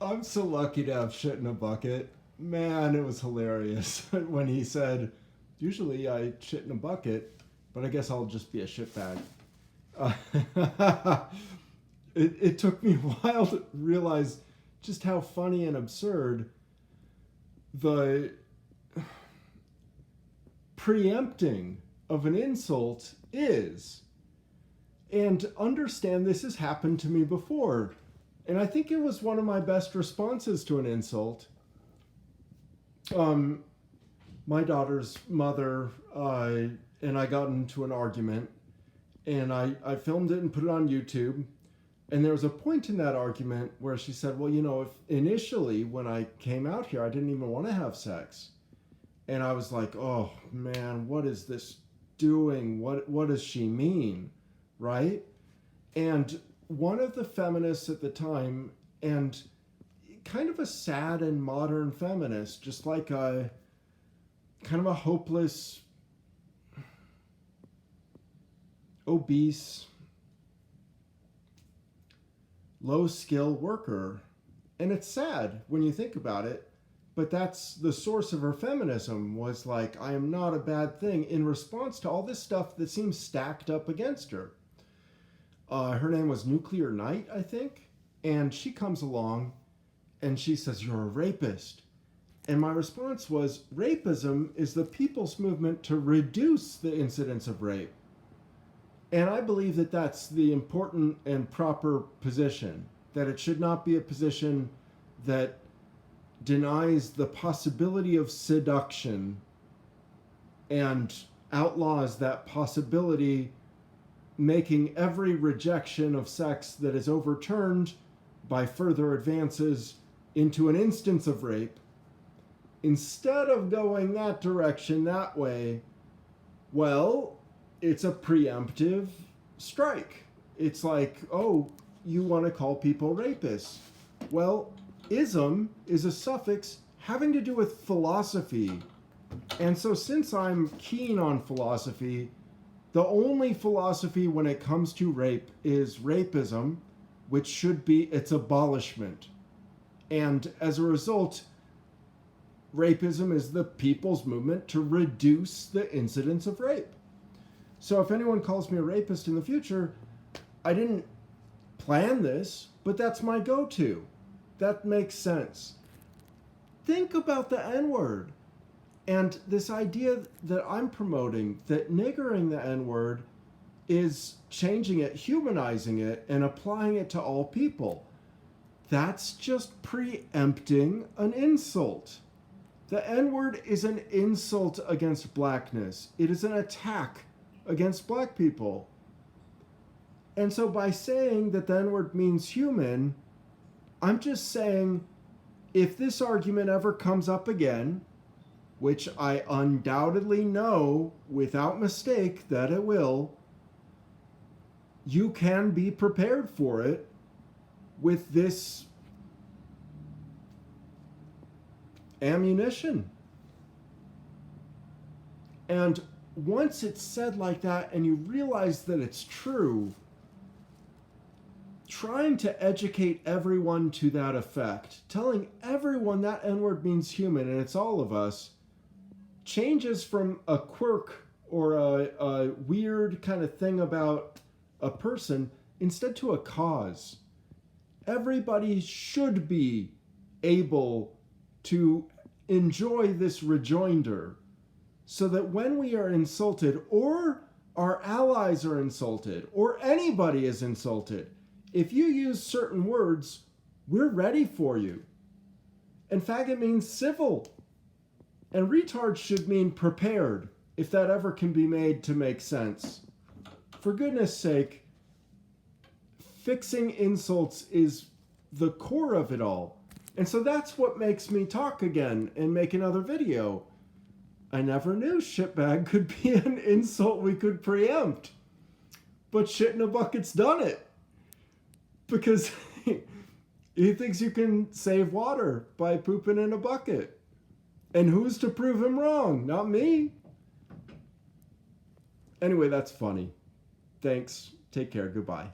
I'm so lucky to have shit in a bucket. Man, it was hilarious when he said, usually I shit in a bucket, but I guess I'll just be a shitbag. It took me a while to realize just how funny and absurd the preempting of an insult is. And understand this has happened to me before. And I think it was one of my best responses to an insult. My daughter's mother and I got into an argument, and I filmed it and put it on YouTube. And there was a point in that argument where she said, well, if initially when I came out here, I didn't even want to have sex. And I was like, oh man, what is this doing? What does she mean? Right? And one of the feminists at the time, and kind of a sad and modern feminist, just like a kind of a hopeless, obese, low-skill worker. And it's sad when you think about it, but that's the source of her feminism, was like, I am not a bad thing, in response to all this stuff that seems stacked up against her. Her name was Nuclear Knight, I think. And she comes along and she says, you're a rapist. And my response was, rapism is the people's movement to reduce the incidence of rape. And I believe that that's the important and proper position, that it should not be a position that denies the possibility of seduction and outlaws that possibility, making every rejection of sex that is overturned by further advances into an instance of rape. Instead of going that direction, that way, well, it's a preemptive strike. It's like, oh, you want to call people rapists. Well, ism is a suffix having to do with philosophy. And so since I'm keen on philosophy, the only philosophy when it comes to rape is rapism, which should be its abolishment. And as a result, rapism is the people's movement to reduce the incidence of rape. So if anyone calls me a rapist in the future, I didn't plan this, but that's my go-to. That makes sense. Think about the N-word and this idea that I'm promoting, that niggering the N-word is changing it, humanizing it, and applying it to all people. That's just preempting an insult. The N-word is an insult against blackness. It is an attack against black people. And so by saying that the N-word means human, I'm just saying, if this argument ever comes up again, which I undoubtedly know without mistake that it will, you can be prepared for it with this ammunition. And once it's said like that and you realize that it's true, trying to educate everyone to that effect, telling everyone that N-word means human and it's all of us, changes from a quirk or a weird kind of thing about a person instead to a cause. Everybody should be able to enjoy this rejoinder, so that when we are insulted, or our allies are insulted, or anybody is insulted, if you use certain words, we're ready for you. And faggot means civil. And retard should mean prepared, if that ever can be made to make sense. For goodness sake, fixing insults is the core of it all. And so that's what makes me talk again and make another video. I never knew shitbag could be an insult we could preempt. But shit in a bucket's done it. Because he thinks you can save water by pooping in a bucket. And who's to prove him wrong? Not me. Anyway, that's funny. Thanks. Take care. Goodbye.